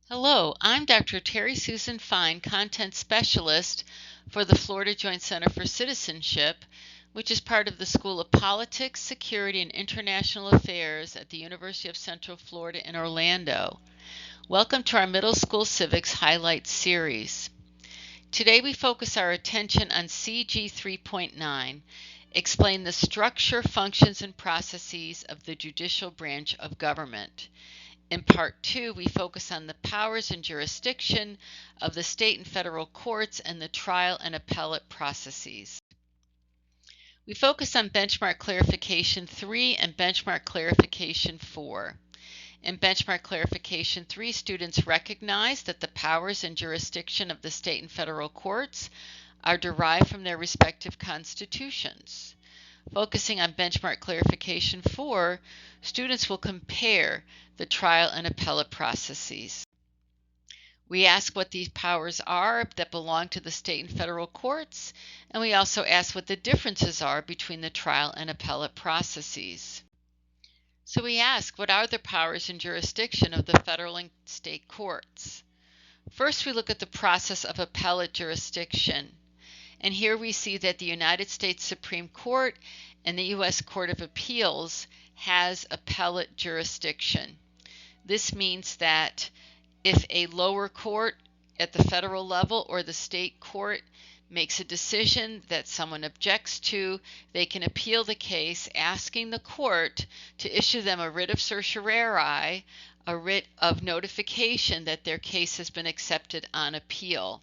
Hello, I'm Dr. Terry Susan Fine, Content Specialist for the Florida Joint Center for Citizenship, which is part of the School of Politics, Security, and International Affairs at the University of Central Florida in Orlando. Welcome to our Middle School Civics Highlights series. Today we focus our attention on CG 3.9, explain the structure, functions, and processes of the judicial branch of government. In Part 2, we focus on the powers and jurisdiction of the state and federal courts and the trial and appellate processes. We focus on Benchmark Clarification 3 and Benchmark Clarification 4. In Benchmark Clarification 3, students recognize that the powers and jurisdiction of the state and federal courts are derived from their respective constitutions. Focusing on Benchmark Clarification 4, students will compare the trial and appellate processes. We ask what these powers are that belong to the state and federal courts, and we also ask what the differences are between the trial and appellate processes. So we ask, what are the powers and jurisdiction of the federal and state courts? First, we look at the process of appellate jurisdiction. And here we see that the United States Supreme Court and the U.S. Court of Appeals has appellate jurisdiction. This means that if a lower court at the federal level or the state court makes a decision that someone objects to, they can appeal the case, asking the court to issue them a writ of certiorari, a writ of notification that their case has been accepted on appeal.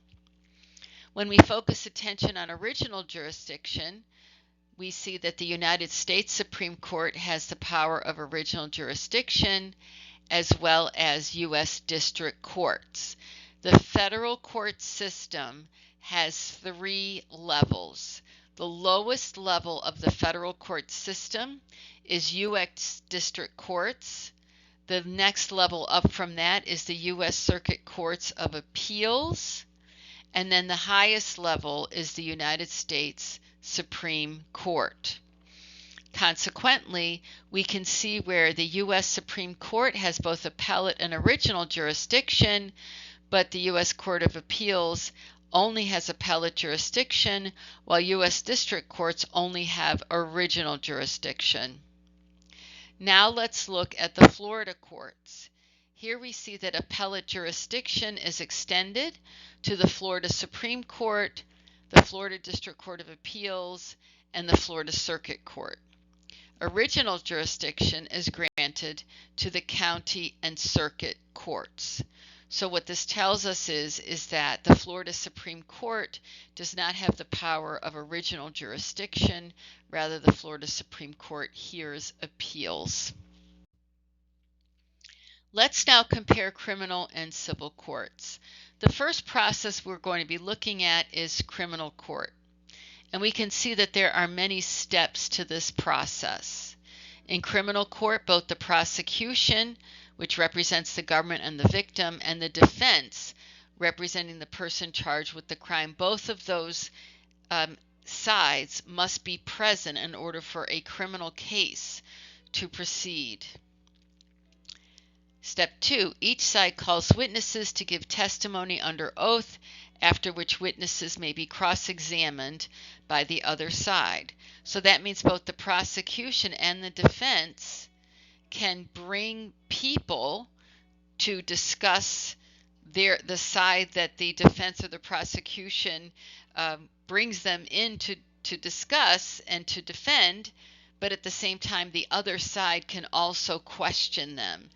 When we focus attention on original jurisdiction, we see that the United States Supreme Court has the power of original jurisdiction as well as U.S. district courts. The federal court system has 3 levels. The lowest level of the federal court system is U.S. district courts. The next level up from that is the U.S. Circuit Courts of Appeals. And then the highest level is the United States Supreme Court. Consequently, we can see where the U.S. Supreme Court has both appellate and original jurisdiction, but the U.S. Court of Appeals only has appellate jurisdiction, while U.S. district courts only have original jurisdiction. Now let's look at the Florida courts. Here we see that appellate jurisdiction is extended to the Florida Supreme Court, the Florida District Court of Appeals, and the Florida Circuit Court. Original jurisdiction is granted to the county and circuit courts. So what this tells us is that the Florida Supreme Court does not have the power of original jurisdiction. Rather, the Florida Supreme Court hears appeals. Let's now compare criminal and civil courts. The first process we're going to be looking at is criminal court. And we can see that there are many steps to this process. In criminal court, both the prosecution, which represents the government and the victim, and the defense, representing the person charged with the crime, both of those sides must be present in order for a criminal case to proceed. Step 2, each side calls witnesses to give testimony under oath, after which witnesses may be cross-examined by the other side. So that means both the prosecution and the defense can bring people to discuss the side that the defense or the prosecution brings them in to discuss and to defend, but at the same time the other side can also question them.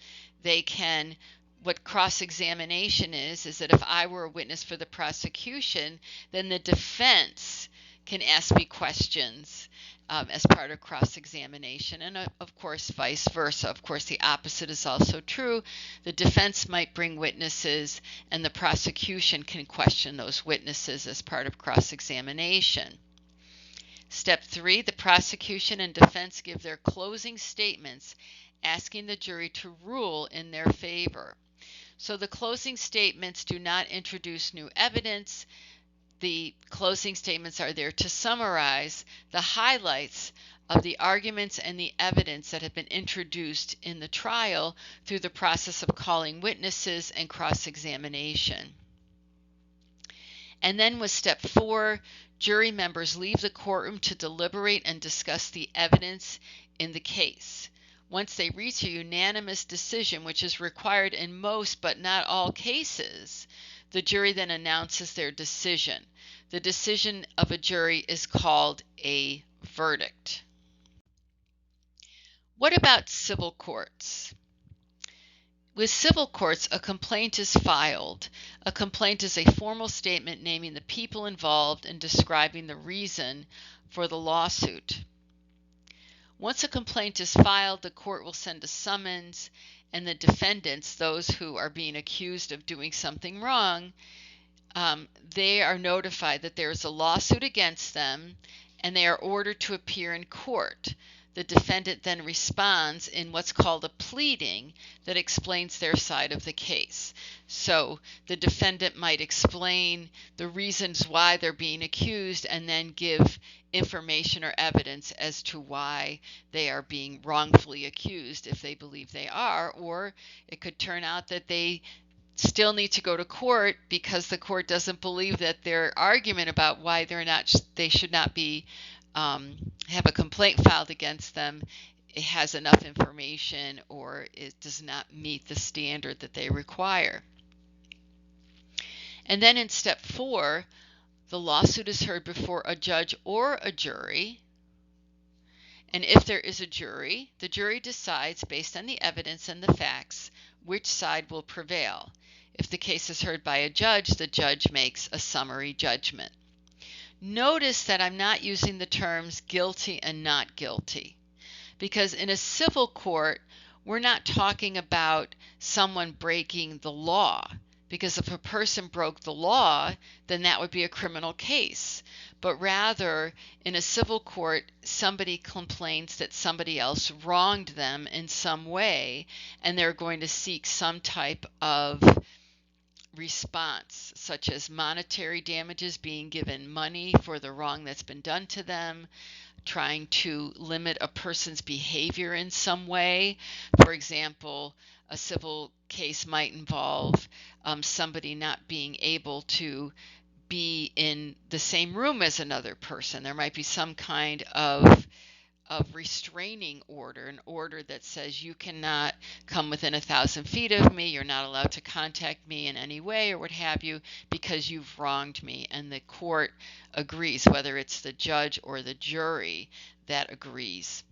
They can, what cross-examination is that if I were a witness for the prosecution, then the defense can ask me questions as part of cross-examination, and of course vice versa. Of course the opposite is also true. The defense might bring witnesses and the prosecution can question those witnesses as part of cross-examination. Step 3, the prosecution and defense give their closing statements asking the jury to rule in their favor. So the closing statements do not introduce new evidence. The closing statements are there to summarize the highlights of the arguments and the evidence that have been introduced in the trial through the process of calling witnesses and cross-examination. And then with step 4, jury members leave the courtroom to deliberate and discuss the evidence in the case. Once they reach a unanimous decision, which is required in most but not all cases, the jury then announces their decision. The decision of a jury is called a verdict. What about civil courts? With civil courts, a complaint is filed. A complaint is a formal statement naming the people involved and describing the reason for the lawsuit. Once a complaint is filed, the court will send a summons, and the defendants, those who are being accused of doing something wrong, they are notified that there is a lawsuit against them, and they are ordered to appear in court. The defendant then responds in what's called a pleading that explains their side of the case. So the defendant might explain the reasons why they're being accused and then give information or evidence as to why they are being wrongfully accused if they believe they are, or it could turn out that they still need to go to court because the court doesn't believe that their argument about why they should not be have a complaint filed against them, it has enough information or it does not meet the standard that they require. And then in step 4, the lawsuit is heard before a judge or a jury. And if there is a jury, the jury decides based on the evidence and the facts which side will prevail. If the case is heard by a judge, the judge makes a summary judgment. Notice that I'm not using the terms guilty and not guilty, because in a civil court, we're not talking about someone breaking the law, because if a person broke the law, then that would be a criminal case. But rather, in a civil court, somebody complains that somebody else wronged them in some way, and they're going to seek some type of response, such as monetary damages, being given money for the wrong that's been done to them, trying to limit a person's behavior in some way. For example, a civil case might involve somebody not being able to be in the same room as another person. There might be some kind of restraining order, an order that says you cannot come within 1,000 feet of me, you're not allowed to contact me in any way or what have you because you've wronged me, and the court agrees, whether it's the judge or the jury that agrees.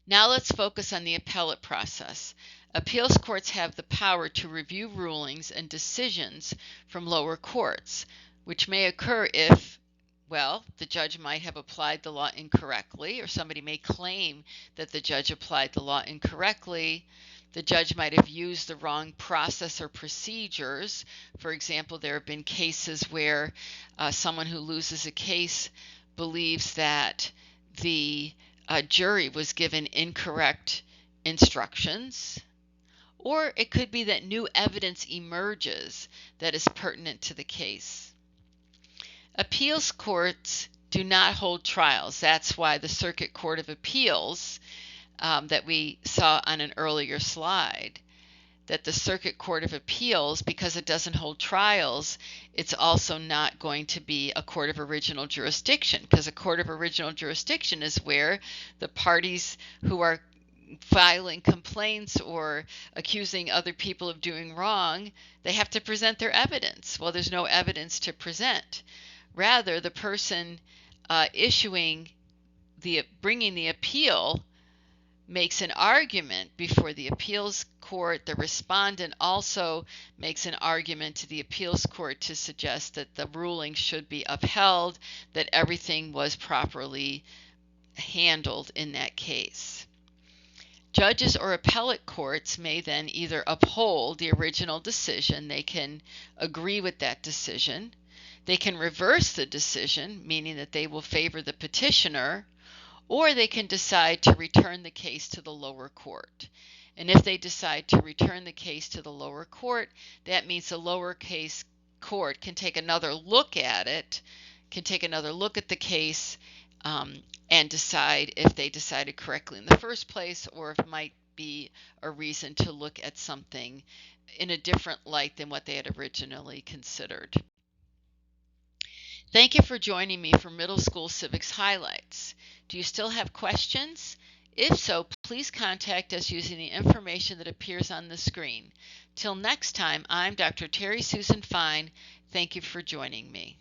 Now let's focus on the appellate process. Appeals courts have the power to review rulings and decisions from lower courts, which may occur if the judge might have applied the law incorrectly, or somebody may claim that the judge applied the law incorrectly. The judge might have used the wrong process or procedures. For example, there have been cases where someone who loses a case believes that the jury was given incorrect instructions. Or it could be that new evidence emerges that is pertinent to the case. Appeals courts do not hold trials. That's why the Circuit Court of Appeals that we saw on an earlier slide, that the Circuit Court of Appeals, because it doesn't hold trials, it's also not going to be a court of original jurisdiction, because a court of original jurisdiction is where the parties who are filing complaints or accusing other people of doing wrong, they have to present their evidence. Well, there's no evidence to present. Rather, the person bringing the appeal makes an argument before the appeals court. The respondent also makes an argument to the appeals court to suggest that the ruling should be upheld, that everything was properly handled in that case. Judges or appellate courts may then either uphold the original decision, they can agree with that decision, they can reverse the decision, meaning that they will favor the petitioner, or they can decide to return the case to the lower court. And if they decide to return the case to the lower court, that means the lower case court can take another look at it, can take another look at the case, and decide if they decided correctly in the first place, or if it might be a reason to look at something in a different light than what they had originally considered. Thank you for joining me for Middle School Civics Highlights. Do you still have questions? If so, please contact us using the information that appears on the screen. Till next time, I'm Dr. Terry Susan Fine. Thank you for joining me.